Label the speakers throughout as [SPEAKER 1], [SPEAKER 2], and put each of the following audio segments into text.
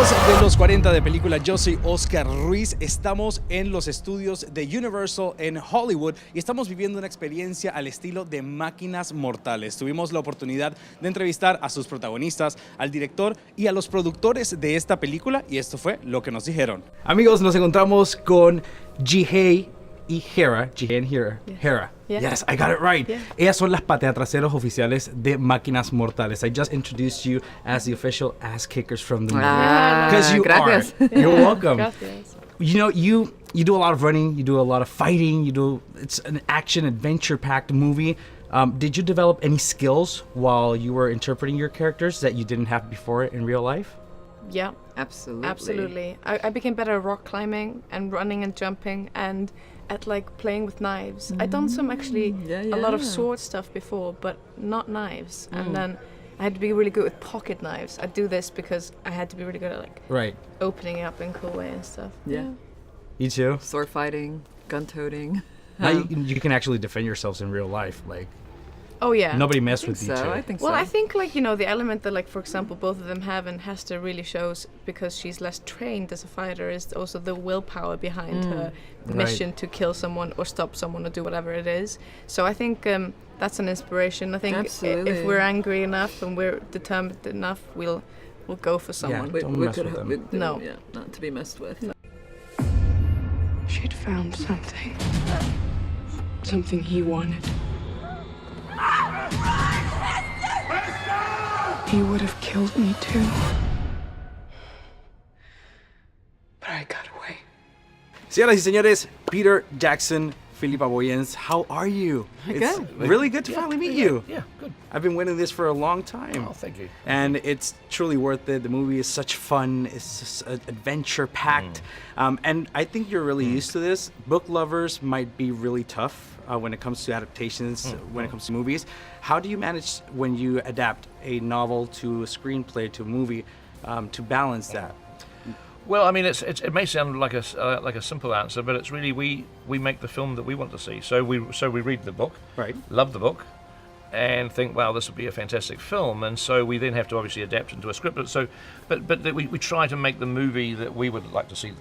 [SPEAKER 1] Amigos de los 40 de película, yo soy Oscar Ruiz. Estamos en los estudios de Universal en Hollywood y estamos viviendo una experiencia al estilo de Máquinas Mortales. Tuvimos la oportunidad de entrevistar a sus protagonistas, al director y a los productores de esta película y esto fue lo que nos dijeron. Amigos, nos encontramos con Jihei y Hera. Jihei and Hera.
[SPEAKER 2] Yes.
[SPEAKER 1] Hera.
[SPEAKER 2] Yeah.
[SPEAKER 1] Yes, I got it right.
[SPEAKER 2] Yeah.
[SPEAKER 1] Ellas son las pateatraseros oficiales de Máquinas Mortales. I just introduced you as the official ass kickers from the movie. Because you
[SPEAKER 3] gracias.
[SPEAKER 1] are. You're welcome.
[SPEAKER 2] Gracias.
[SPEAKER 1] You know, you do a lot of running, you do a lot of fighting, it's an action adventure-packed movie. Did you develop any skills while you were interpreting your characters that you didn't have before in real life?
[SPEAKER 2] Yeah.
[SPEAKER 3] Absolutely.
[SPEAKER 2] Absolutely. I became better at rock climbing and running and jumping and at like playing with knives. I'd done some actually a lot of sword stuff before, but not knives. And then I had to be really good with pocket knives. I'd do this because I had to be really good at like opening it up in a cool way and stuff.
[SPEAKER 3] Yeah.
[SPEAKER 1] You too?
[SPEAKER 3] Sword fighting, gun toting.
[SPEAKER 1] Now you can actually defend yourselves in real life. Like,
[SPEAKER 2] Oh yeah.
[SPEAKER 1] nobody messed with you two.
[SPEAKER 3] I think
[SPEAKER 2] Well,
[SPEAKER 3] so.
[SPEAKER 2] I think like, you know, the element that like, for example, both of them have and Hester really shows because she's less trained as a fighter is also the willpower behind her mission to kill someone or stop someone or do whatever it is. So I think that's an inspiration. I think
[SPEAKER 3] Absolutely.
[SPEAKER 2] if we're angry enough and we're determined enough, we'll go for someone.
[SPEAKER 1] Yeah. Don't mess with them.
[SPEAKER 2] No.
[SPEAKER 3] Yeah, not to be messed with.
[SPEAKER 2] No.
[SPEAKER 4] She'd found something. Something he wanted. He would have killed me too. But I got away.
[SPEAKER 1] Señoras y señores, Peter Jackson, Philippa Boyens, how are you? It's really good to finally meet you.
[SPEAKER 5] Yeah, good.
[SPEAKER 1] I've been waiting this for a long time.
[SPEAKER 5] Oh, thank you.
[SPEAKER 1] And it's truly worth it. The movie is such fun. It's just adventure-packed. And I think you're really used to this. Book lovers might be really tough when it comes to adaptations, when it comes to movies. How do you manage when you adapt a novel to a screenplay to a movie to balance that?
[SPEAKER 5] Well, I mean, it may sound like a simple answer, but it's really we make the film that we want to see. So we read the book,
[SPEAKER 1] Right.
[SPEAKER 5] love the book, and think, wow, this would be a fantastic film. And so we then have to obviously adapt into a script. But we try to make the movie that we would like to see.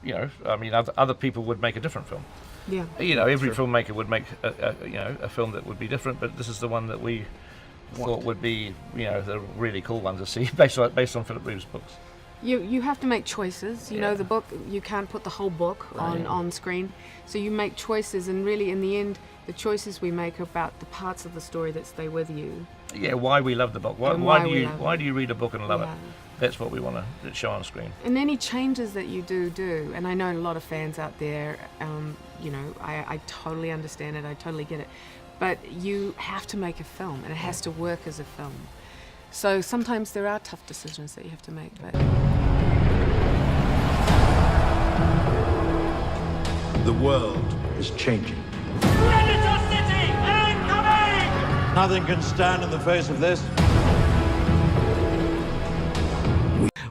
[SPEAKER 5] You know, I mean, other people would make a different film.
[SPEAKER 2] Yeah.
[SPEAKER 5] You know, every filmmaker would make a film that would be different, but this is the one that we thought would be, you know, the really cool one to see based on Philip Reeve's books.
[SPEAKER 6] You have to make choices. You know, the book, you can't put the whole book on screen. So you make choices, and really in the end, the choices we make are about the parts of the story that stay with you.
[SPEAKER 5] Yeah, why we love the book. Why do you read a book and love it? That's what we want to show on screen.
[SPEAKER 6] And any changes that you do, and I know a lot of fans out there, you know, I totally understand it, I totally get it, but you have to make a film, and it has to work as a film. So sometimes there are tough decisions that you have to make, but...
[SPEAKER 7] The world is changing.
[SPEAKER 8] Predator City incoming!
[SPEAKER 7] Nothing can stand in the face of this.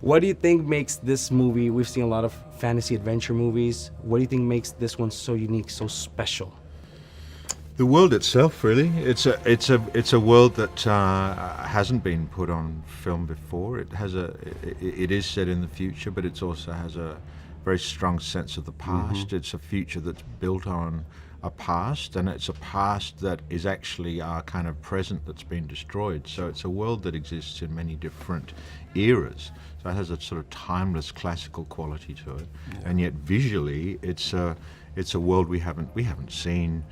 [SPEAKER 1] What do you think makes this movie, we've seen a lot of fantasy adventure movies, what do you think makes this one so unique, so special?
[SPEAKER 9] The world itself, really. It's a world that hasn't been put on film before. It is set in the future, but it also has a very strong sense of the past. It's a future that's built on a past, and it's a past that is actually our kind of present that's been destroyed. So it's a world that exists in many different eras. So it has a sort of timeless classical quality to it, and yet visually, it's a world we haven't seen.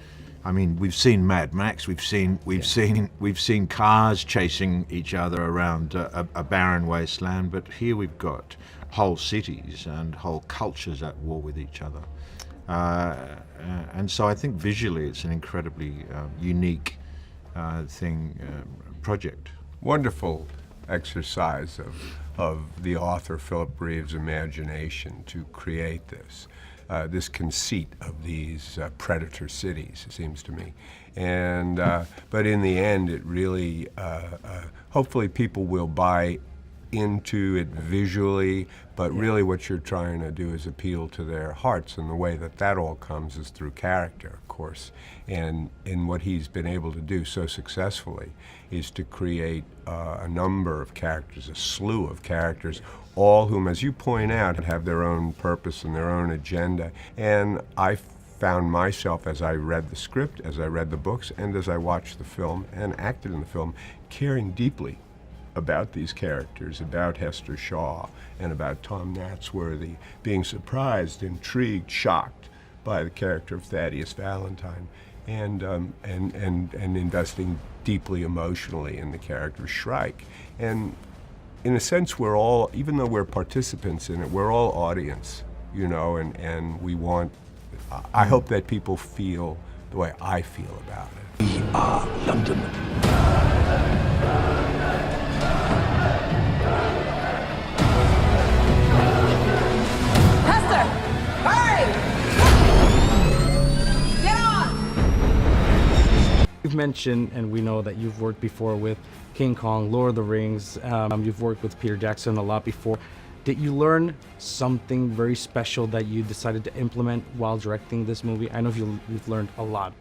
[SPEAKER 9] I mean, we've seen Mad Max. We've seen cars chasing each other around a barren wasteland. But here we've got whole cities and whole cultures at war with each other. And so I think visually it's an incredibly unique project.
[SPEAKER 10] Wonderful exercise of the author Philip Reeve's imagination to create this conceit of these predator cities, it seems to me. And but in the end, it really hopefully people will buy into it visually, but really what you're trying to do is appeal to their hearts, and the way that that all comes is through character, of course. And what he's been able to do so successfully is to create a number of characters, a slew of characters, all whom, as you point out, have their own purpose and their own agenda. And I found myself, as I read the script, as I read the books, and as I watched the film and acted in the film, caring deeply about these characters, about Hester Shaw and about Tom Natsworthy, being surprised, intrigued, shocked by the character of Thaddeus Valentine, and investing deeply emotionally in the character of Shrike. And in a sense, we're all, even though we're participants in it, we're all audience, you know, and we want, I hope that people feel the way I feel about it.
[SPEAKER 7] We are London.
[SPEAKER 11] You've mentioned, and we know that you've worked before with King Kong, Lord of the Rings. You've worked with Peter Jackson a lot before. Did you learn something very special that you decided to implement while directing this movie? I know you've learned a lot,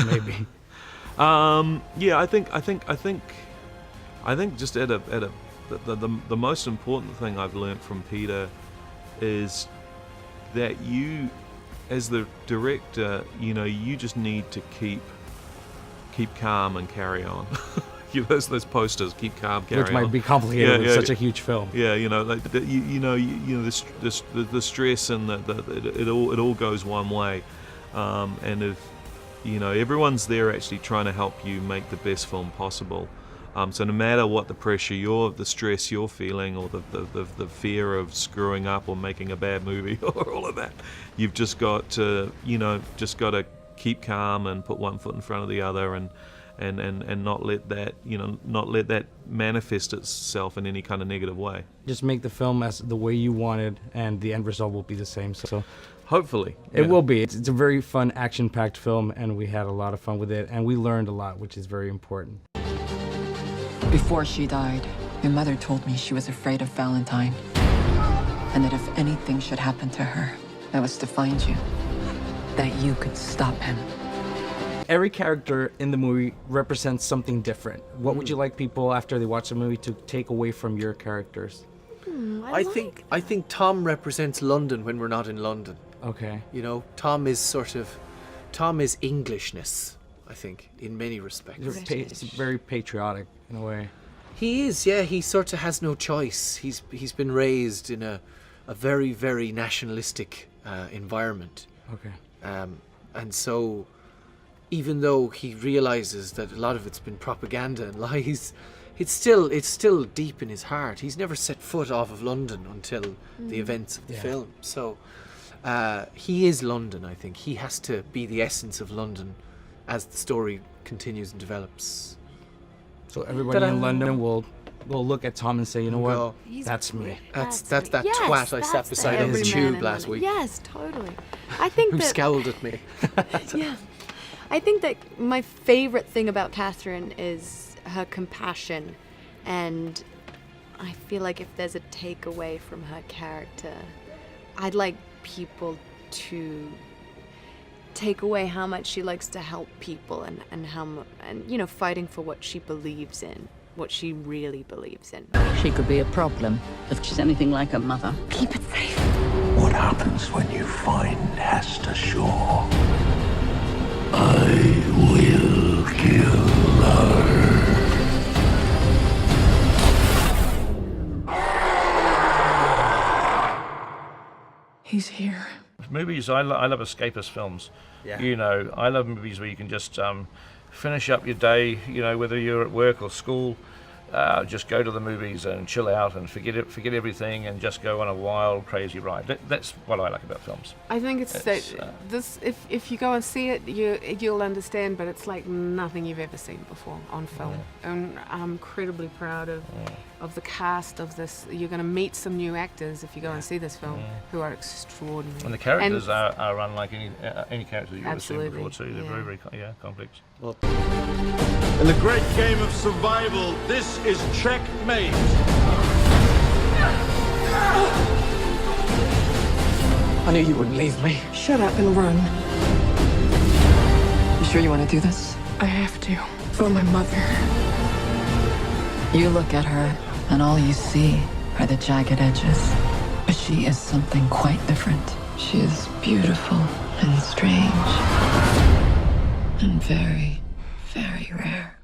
[SPEAKER 11] maybe.
[SPEAKER 12] Yeah, I think just the most important thing I've learned from Peter is that you, as the director, you know, you just need to keep calm and carry on. You know, those posters, keep calm, carry on.
[SPEAKER 11] Which might be complicated with such a huge film.
[SPEAKER 12] Yeah, you know, like the stress and it all goes one way, and if you know, everyone's there actually trying to help you make the best film possible. So no matter what the pressure the stress you're feeling, or the fear of screwing up or making a bad movie or all of that, you've just got to, you know, keep calm and put one foot in front of the other, and not let that, you know, not let that manifest itself in any kind of negative way.
[SPEAKER 11] Just make the film as the way you wanted, and the end result will be the same. So
[SPEAKER 12] hopefully
[SPEAKER 11] it will be. It's a very fun, action-packed film, and we had a lot of fun with it, and we learned a lot, which is very important.
[SPEAKER 13] Before she died, my mother told me she was afraid of Valentine, and that if anything should happen to her, I was to find you, that you could stop him.
[SPEAKER 11] Every character in the movie represents something different. What would you like people, after they watch the movie, to take away from your characters?
[SPEAKER 14] I think Tom represents London when we're not in London.
[SPEAKER 11] Okay.
[SPEAKER 14] You know, Tom is Englishness, I think, in many respects.
[SPEAKER 11] It's very patriotic in a way.
[SPEAKER 14] He is, yeah. He sort of has no choice. He's been raised in a very, very nationalistic environment.
[SPEAKER 11] Okay.
[SPEAKER 14] And so, even though he realizes that a lot of it's been propaganda and lies, it's still deep in his heart. He's never set foot off of London until the events of the film. So he is London, I think. He has to be the essence of London as the story continues and develops.
[SPEAKER 11] So everybody in London will look at Tom and say, you know what, that's me.
[SPEAKER 14] That's that twat I sat beside on the tube last week.
[SPEAKER 2] Yes, totally. I think
[SPEAKER 14] who scowled at me.
[SPEAKER 2] Yeah. I think that my favorite thing about Catherine is her compassion, and I feel like if there's a takeaway from her character, I'd like people to take away how much she likes to help people, and you know, fighting for what she believes in, what she really believes in.
[SPEAKER 15] She could be a problem if she's anything like her mother.
[SPEAKER 2] Keep it safe.
[SPEAKER 7] What happens when you find Hester Shaw? I will kill her.
[SPEAKER 4] He's here.
[SPEAKER 5] Movies, I love escapist films.
[SPEAKER 11] Yeah.
[SPEAKER 5] You know, I love movies where you can just finish up your day, you know, whether you're at work or school, just go to the movies and chill out and forget everything and just go on a wild, crazy ride. That's what I like about films.
[SPEAKER 6] I think it's that this. If you go and see it, you'll understand. But it's like nothing you've ever seen before on film, and I'm incredibly proud of the cast of this. You're going to meet some new actors if you go and see this film who are extraordinary.
[SPEAKER 5] And the characters are unlike any characters you've ever seen before too. They're very, very complex.
[SPEAKER 7] In the great game of survival, this is checkmate.
[SPEAKER 4] I knew you wouldn't leave me.
[SPEAKER 13] Shut up and run. You sure you want to do this?
[SPEAKER 4] I have to. For my mother.
[SPEAKER 13] You look at her, and all you see are the jagged edges. But she is something quite different. She is beautiful and strange. And very, very rare.